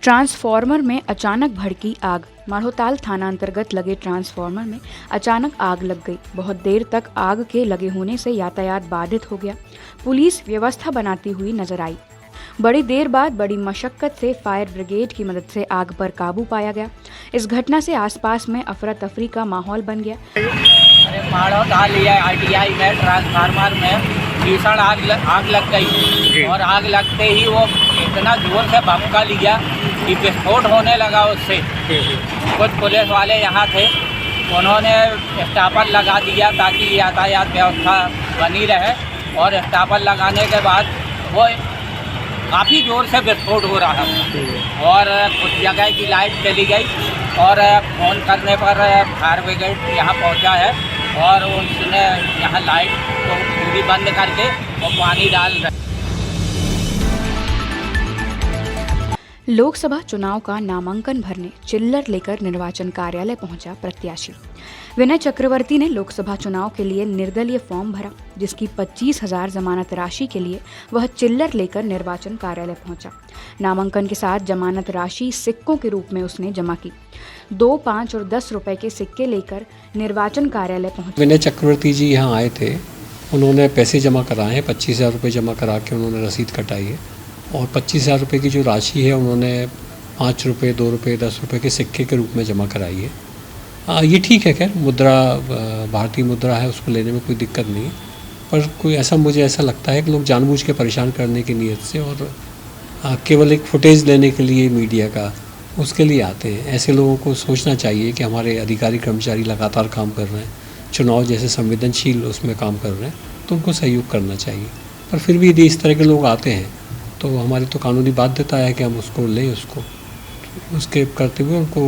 Transformer में अचानक भड़की आग। माढ़ोताल थाना अंतर्गत लगे ट्रांसफार्मर में अचानक आग लग गई। बहुत देर तक आग के लगे होने से यातायात बाधित हो गया। पुलिस व्यवस्था बनाती हुई नजर आई। बड़ी देर बाद बड़ी मशक्कत से फायर ब्रिगेड की मदद से आग पर काबू पाया गया। इस घटना से आसपास में अफरा तफरी का माहौल बन गया। अरे माढ़ोताल ITI में ट्रांसफार्मर में भीषण आग लग गई और आग लगते ही वो इतना जोर से भभका लिया कि विस्फोट होने लगा उससे। कुछ पुलिस वाले यहाँ थे, उन्होंने स्टापर लगा दिया ताकि यातायात व्यवस्था बनी रहे और स्टापर लगाने के बाद वो काफ़ी ज़ोर से विस्फोट हो रहा था और कुछ जगह की लाइट चली गई और फ़ोन करने पर फायर ब्रिगेड यहाँ पहुँचा है और उसने यहाँ लाइट को पूरी बंद करके और पानी डाल रहे। लोकसभा चुनाव का नामांकन भरने चिल्लर लेकर निर्वाचन कार्यालय पहुंचा प्रत्याशी। विनय चक्रवर्ती ने लोकसभा चुनाव के लिए निर्दलीय फॉर्म भरा, जिसकी 25,000 जमानत राशि के लिए वह चिल्लर लेकर निर्वाचन कार्यालय पहुंचा। नामांकन के साथ जमानत राशि सिक्कों के रूप में उसने जमा की। 2, 5 और 10 रुपए के सिक्के लेकर निर्वाचन कार्यालय पहुंचे। विनय चक्रवर्ती जी यहाँ आए थे, उन्होंने पैसे जमा कराए हैं। 25,000 रुपये जमा करा के उन्होंने रसीद कटाई है और 25,000 रुपये की जो राशि है उन्होंने 5 रुपये, 2 रुपये, 10 रुपये के सिक्के के रूप में जमा कराई है। ये ठीक है, खैर मुद्रा भारतीय मुद्रा है, उसको लेने में कोई दिक्कत नहीं है, पर कोई मुझे ऐसा लगता है कि लोग जानबूझ के परेशान करने की नीयत से और केवल एक फुटेज लेने के लिए मीडिया का उसके लिए आते हैं। ऐसे लोगों को सोचना चाहिए कि हमारे अधिकारी कर्मचारी लगातार काम कर रहे हैं, चुनाव जैसे संवेदनशील उसमें काम कर रहे हैं, तो उनको सहयोग करना चाहिए। पर फिर भी यदि इस तरह के लोग आते हैं तो हमारी तो कानूनी बाध्यता है कि हम उसको लें, उसके करते हुए उनको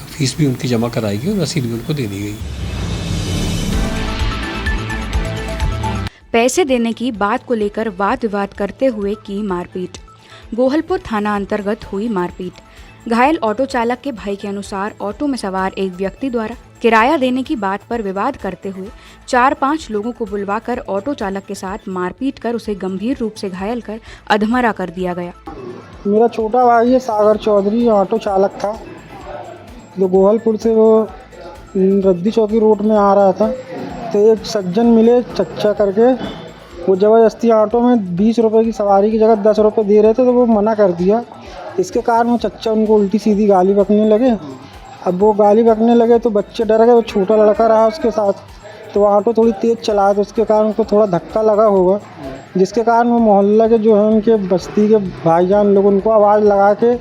फीस भी उनकी जमा कराएगी और रसीद भी उनको दे दी गई। पैसे देने की बात को लेकर वाद विवाद करते हुए की मारपीट। गोहलपुर थाना अंतर्गत हुई मारपीट। घायल ऑटो चालक के भाई के अनुसार ऑटो में सवार एक व्यक्ति द्वारा किराया देने की बात पर विवाद करते हुए 4-5 लोगों को बुलवाकर ऑटो चालक के साथ मारपीट कर उसे गंभीर रूप से घायल कर अधमरा कर दिया गया। मेरा छोटा भाई है सागर चौधरी, ऑटो चालक था, तो गोहलपुर से वो रद्दी चौकी रोड में आ रहा था, तो एक सज्जन मिले चच्चा करके, वो ज़बरदस्ती ऑटो में 20 रुपये की सवारी की जगह 10 रुपये दे रहे थे, तो वो मना कर दिया। इसके कारण वो चच्चा उनको उल्टी सीधी गाली बकने लगे। अब वो गाली बकने लगे तो बच्चे डर गए, वो छोटा लड़का रहा उसके साथ, तो वो ऑटो थोड़ी तेज़ चलाया, तो उसके कारण उनको थोड़ा धक्का लगा होगा, जिसके कारण वो मोहल्ला के जो है उनके बस्ती के भाईजान लोग उनको आवाज़ लगा के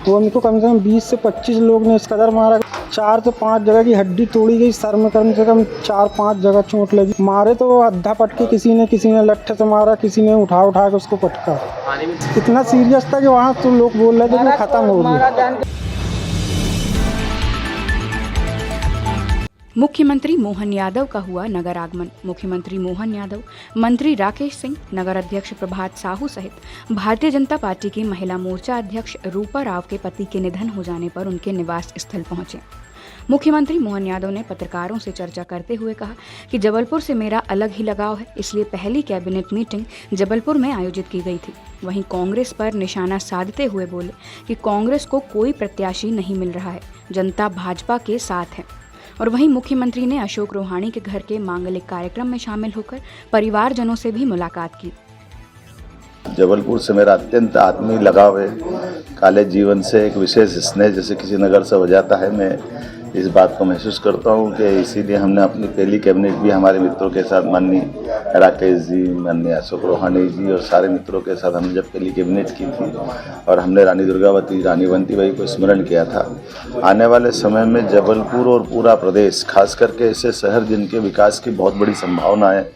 वो उनको कम से कम 20 से 25 लोग ने इस कदर मारा, 4 से 5 जगह की हड्डी तोड़ी गई, सर में कम से कम 4-5 जगह चोट लगी। मारे तो वो अद्धा पटके, किसी ने लट्ठे से मारा, किसी ने उठा के उसको पटका। इतना सीरियस था कि वहाँ तो लोग बोल रहे थे कि ख़त्म हो गया। मुख्यमंत्री मोहन यादव का हुआ नगर आगमन। मुख्यमंत्री मोहन यादव, मंत्री राकेश सिंह, नगर अध्यक्ष प्रभात साहू सहित भारतीय जनता पार्टी की महिला मोर्चा अध्यक्ष रूपा राव के पति के निधन हो जाने पर उनके निवास स्थल पहुंचे। मुख्यमंत्री मोहन यादव ने पत्रकारों से चर्चा करते हुए कहा कि जबलपुर से मेरा अलग ही लगाव है, इसलिए पहली कैबिनेट मीटिंग जबलपुर में आयोजित की गई थी। वहीं कांग्रेस पर निशाना साधते हुए बोले कि कांग्रेस को कोई प्रत्याशी नहीं मिल रहा है, जनता भाजपा के साथ है। और वहीं मुख्यमंत्री ने अशोक रोहाणी के घर के मांगलिक कार्यक्रम में शामिल होकर परिवारजनों से भी मुलाकात की। जबलपुर से मेरा अत्यंत आत्मीय लगाव है, कॉलेज जीवन से एक विशेष स्नेह जैसे किसी नगर से हो जाता है। मैं इस बात को महसूस करता हूँ कि इसीलिए हमने अपनी पहली कैबिनेट भी हमारे मित्रों के साथ, माननीय राकेश जी, माननीय अशोक रोहाणी जी और सारे मित्रों के साथ हमने जब पहली कैबिनेट की थी और हमने रानी दुर्गावती, रानी बंटीबाई को स्मरण किया था। आने वाले समय में जबलपुर और पूरा प्रदेश, खास करके ऐसे शहर जिनके विकास की बहुत बड़ी संभावना है,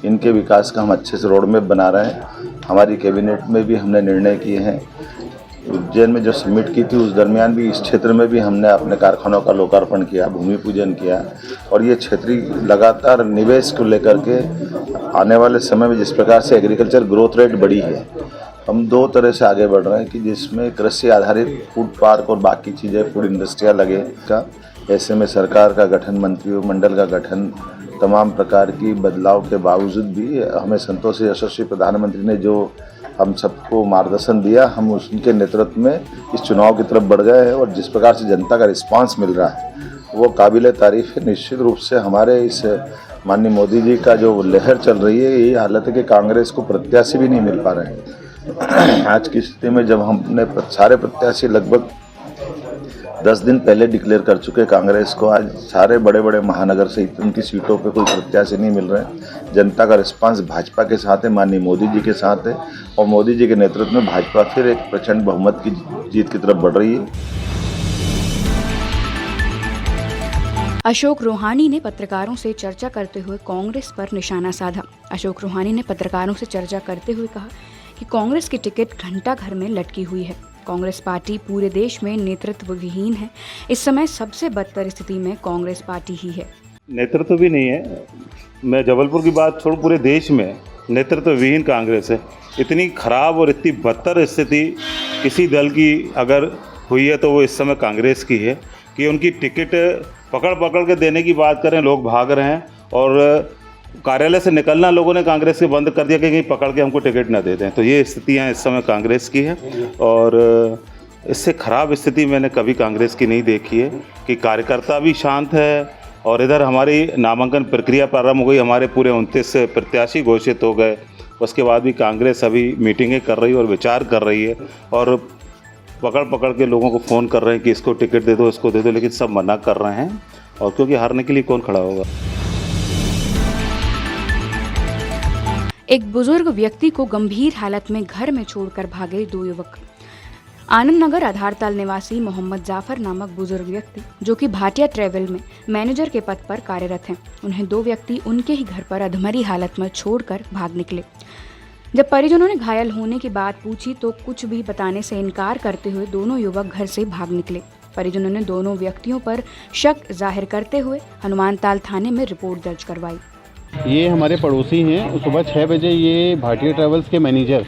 इनके विकास का हम अच्छे से रोड मैप बना रहे हैं। हमारी कैबिनेट में भी हमने निर्णय किए हैं। उज्जैन में जो समिट की थी उस दरमियान भी इस क्षेत्र में भी हमने अपने कारखानों का लोकार्पण किया, भूमि पूजन किया और ये क्षेत्रीय लगातार निवेश को लेकर के आने वाले समय में जिस प्रकार से एग्रीकल्चर ग्रोथ रेट बढ़ी है, हम 2 तरह से आगे बढ़ रहे हैं कि जिसमें कृषि आधारित फूड पार्क और बाकी चीज़ें, फूड इंडस्ट्रिया लगेगा। ऐसे में सरकार का गठन, मंत्रिमंडल का गठन, तमाम प्रकार की बदलाव के बावजूद भी हमें संतोष है। यशस्वी प्रधानमंत्री ने जो हम सबको मार्गदर्शन दिया, हम उनके नेतृत्व में इस चुनाव की तरफ बढ़ गए हैं और जिस प्रकार से जनता का रिस्पांस मिल रहा है वो काबिल तारीफ है। निश्चित रूप से हमारे इस माननीय मोदी जी का जो लहर चल रही है, ये हालत है कि कांग्रेस को प्रत्याशी भी नहीं मिल पा रहे हैं। आज की स्थिति में जब हमने सारे प्रत्याशी लगभग 10 दिन पहले डिक्लेयर कर चुके कांग्रेस को, आज सारे बड़े बड़े महानगर से उनकी सीटों पे कोई प्रत्याशी नहीं मिल रहे हैं। जनता का रिस्पांस भाजपा के साथ है, माननीय मोदी जी के साथ है और मोदी जी के नेतृत्व में भाजपा फिर एक प्रचंड बहुमत की जीत की तरफ बढ़ रही है। अशोक रोहानी ने पत्रकारों से चर्चा करते हुए कांग्रेस पर निशाना साधा। अशोक रोहानी ने पत्रकारों से चर्चा करते हुए कहा कि कांग्रेस की टिकट घंटा घर में लटकी हुई है। कांग्रेस पार्टी पूरे देश में नेतृत्व विहीन है। इस समय सबसे बदतर स्थिति में कांग्रेस पार्टी ही है। नेतृत्व भी नहीं है। मैं जबलपुर की बात छोड़, पूरे देश में नेतृत्व विहीन कांग्रेस है। इतनी खराब और इतनी बदतर स्थिति किसी दल की अगर हुई है तो वो इस समय कांग्रेस की है कि उनकी टिकट पकड़ के देने की बात करें, लोग भाग रहे हैं और कार्यालय से निकलना लोगों ने कांग्रेस के बंद कर दिया कि कहीं पकड़ के हमको टिकट ना दे दें। तो ये स्थितियाँ इस समय कांग्रेस की है और इससे ख़राब स्थिति मैंने कभी कांग्रेस की नहीं देखी है कि कार्यकर्ता भी शांत है और इधर हमारी नामांकन प्रक्रिया प्रारंभ हो गई, हमारे पूरे 29 प्रत्याशी घोषित हो गए। उसके बाद भी कांग्रेस अभी मीटिंगें कर रही है और विचार कर रही है और पकड़ के लोगों को फ़ोन कर रहे हैं कि इसको टिकट दे दो, इसको दे दो, लेकिन सब मना कर रहे हैं। और क्योंकि हारने के लिए कौन खड़ा होगा। एक बुजुर्ग व्यक्ति को गंभीर हालत में घर में छोड़कर भागे 2 युवक। आनंद नगर आधारताल निवासी मोहम्मद जाफर नामक बुजुर्ग व्यक्ति जो कि भाटिया ट्रेवल में मैनेजर के पद पर कार्यरत हैं, उन्हें 2 व्यक्ति उनके ही घर पर अधमरी हालत में छोड़कर भाग निकले। जब परिजनों ने घायल होने की बात पूछी तो कुछ भी बताने से इनकार करते हुए दोनों युवक घर से भाग निकले। परिजनों ने दोनों व्यक्तियों पर शक जाहिर करते हुए हनुमानताल थाने में रिपोर्ट दर्ज करवाई। ये हमारे पड़ोसी हैं। सुबह 6 बजे ये भाटिया ट्रेवल्स के मैनेजर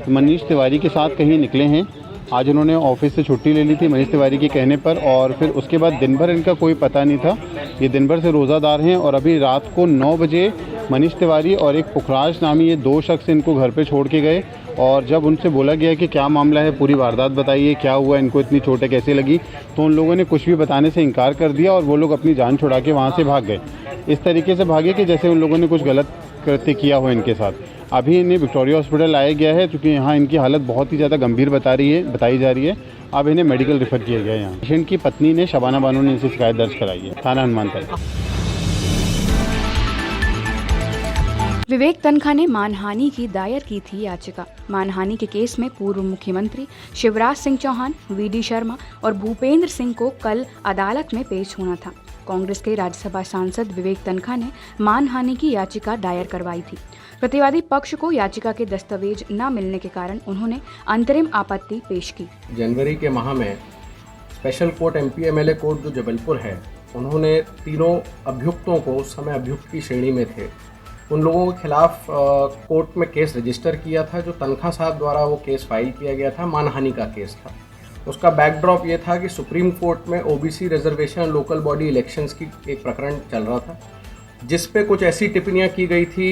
मनीष तिवारी के साथ कहीं निकले हैं। आज उन्होंने ऑफिस से छुट्टी ले ली थी मनीष तिवारी के कहने पर और फिर उसके बाद दिन भर इनका कोई पता नहीं था। ये दिन भर से रोज़ादार हैं और अभी रात को 9 बजे मनीष तिवारी और एक पुखराज नामी ये 2 शख्स इनको घर पे छोड़ के गए और जब उनसे बोला गया कि क्या मामला है, पूरी वारदात बताइए, क्या हुआ, इनको इतनी चोटें कैसे लगी, तो उन लोगों ने कुछ भी बताने से इनकार कर दिया और वो लोग अपनी जान छुड़ा के वहाँ से भाग गए। इस तरीके से भागे कि जैसे उन लोगों ने कुछ गलत कृत्य किया हो इनके साथ। अभी इन्हें विक्टोरिया हॉस्पिटल लाया गया है क्योंकि यहाँ इनकी हालत बहुत ही ज़्यादा गंभीर बताई जा रही है। अब इन्हें मेडिकल रेफर किया गया है। यहाँ पेशेंट की पत्नी ने, शबाना बानो ने इनसे शिकायत दर्ज कराई है थाना हनुमानताल। विवेक तनखा ने मानहानि की दायर की थी याचिका। मानहानि के केस में पूर्व मुख्यमंत्री शिवराज सिंह चौहान, वीडी शर्मा और भूपेंद्र सिंह को कल अदालत में पेश होना था। कांग्रेस के राज्यसभा सांसद विवेक तनखा ने मानहानि की याचिका दायर करवाई थी। प्रतिवादी पक्ष को याचिका के दस्तावेज न मिलने के कारण उन्होंने अंतरिम आपत्ति पेश की। जनवरी के माह में special court MP MLA court जो जबलपुर है, उन्होंने तीनों अभियुक्तों को, उस समय अभियुक्त की श्रेणी में थे, उन लोगों के खिलाफ कोर्ट में केस रजिस्टर किया था। जो तनखा साहब द्वारा वो केस फाइल किया गया था, मानहानि का केस था। उसका बैकड्रॉप ये था कि सुप्रीम कोर्ट में OBC reservation local body elections की एक प्रकरण चल रहा था, जिस पे कुछ ऐसी टिप्पणियां की गई थी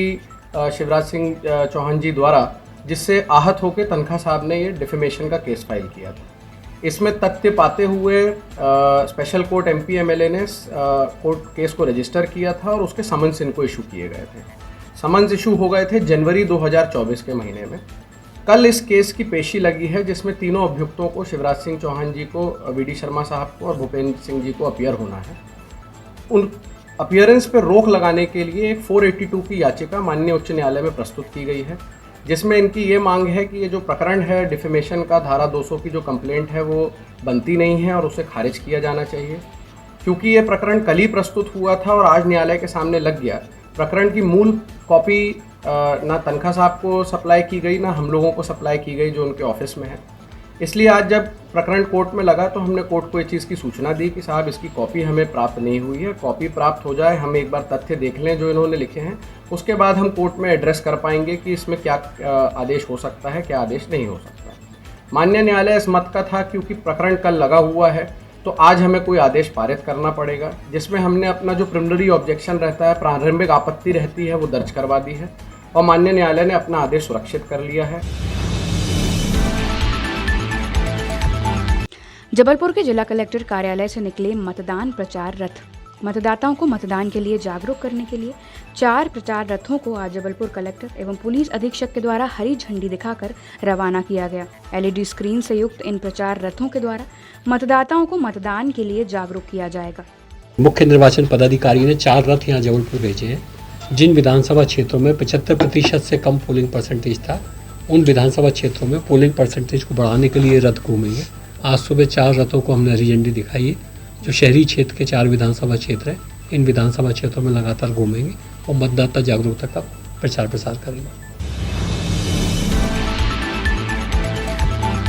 शिवराज सिंह चौहान जी द्वारा, जिससे आहत होकर तनखा साहब ने ये डिफेमेशन का केस फाइल किया था। इसमें तथ्य पाते हुए स्पेशल कोर्ट MP MLA ने कोर्ट केस को रजिस्टर किया था और उसके समन्स इनको इशू किए गए थे। समन्स इशू हो गए थे जनवरी 2024 के महीने में। कल इस केस की पेशी लगी है जिसमें तीनों अभियुक्तों को, शिवराज सिंह चौहान जी को, VD शर्मा साहब को और भूपेंद्र सिंह जी को अपीयर होना है। उन अपीयरेंस पर रोक लगाने के लिए एक 482 की याचिका माननीय उच्च न्यायालय में प्रस्तुत की गई है, जिसमें इनकी ये मांग है कि ये जो प्रकरण है डिफेमेशन का, धारा 200 की जो कंप्लेंट है वो बनती नहीं है और उसे खारिज किया जाना चाहिए। क्योंकि ये प्रकरण कल ही प्रस्तुत हुआ था और आज न्यायालय के सामने लग गया। प्रकरण की मूल कॉपी ना तनखा साहब को सप्लाई की गई, ना हम लोगों को सप्लाई की गई जो उनके ऑफिस में है। इसलिए आज जब प्रकरण कोर्ट में लगा तो हमने कोर्ट को इस चीज़ की सूचना दी कि साहब इसकी कॉपी हमें प्राप्त नहीं हुई है, कॉपी प्राप्त हो जाए, हम एक बार तथ्य देख लें जो इन्होंने लिखे हैं, उसके बाद हम कोर्ट में एड्रेस कर पाएंगे कि इसमें क्या आदेश हो सकता है, क्या आदेश नहीं हो सकता है। माननीय न्यायालय इस मत का था क्योंकि प्रकरण कल लगा हुआ है तो आज हमें कोई आदेश पारित करना पड़ेगा, जिसमें हमने अपना जो प्रिलिमिनरी ऑब्जेक्शन रहता है, प्रारंभिक आपत्ति रहती है, वो दर्ज करवा दी है और माननीय न्यायालय ने अपना आदेश सुरक्षित कर लिया है। जबलपुर के जिला कलेक्टर कार्यालय से निकले मतदान प्रचार रथ। मतदाताओं को मतदान के लिए जागरूक करने के लिए 4 प्रचार रथों को आज जबलपुर कलेक्टर एवं पुलिस अधीक्षक के द्वारा हरी झंडी दिखाकर रवाना किया गया। LED स्क्रीन से युक्त इन प्रचार रथों के द्वारा मतदाताओं को मतदान के लिए जागरूक किया जाएगा। मुख्य निर्वाचन पदाधिकारी ने 4 रथ यहाँ जबलपुर भेजे हैं। जिन विधानसभा क्षेत्रों में 75% से कम पोलिंग परसेंटेज था, उन विधानसभा क्षेत्रों में पोलिंग परसेंटेज को बढ़ाने के लिए रथ घूमेंगे। आज सुबह 4 रथों को हमने हरी झंडी दिखाई है, जो शहरी क्षेत्र के 4 विधानसभा क्षेत्र हैं। इन विधानसभा क्षेत्रों में लगातार घूमेंगे और मतदाता जागरूकता का प्रचार प्रसार करेंगे।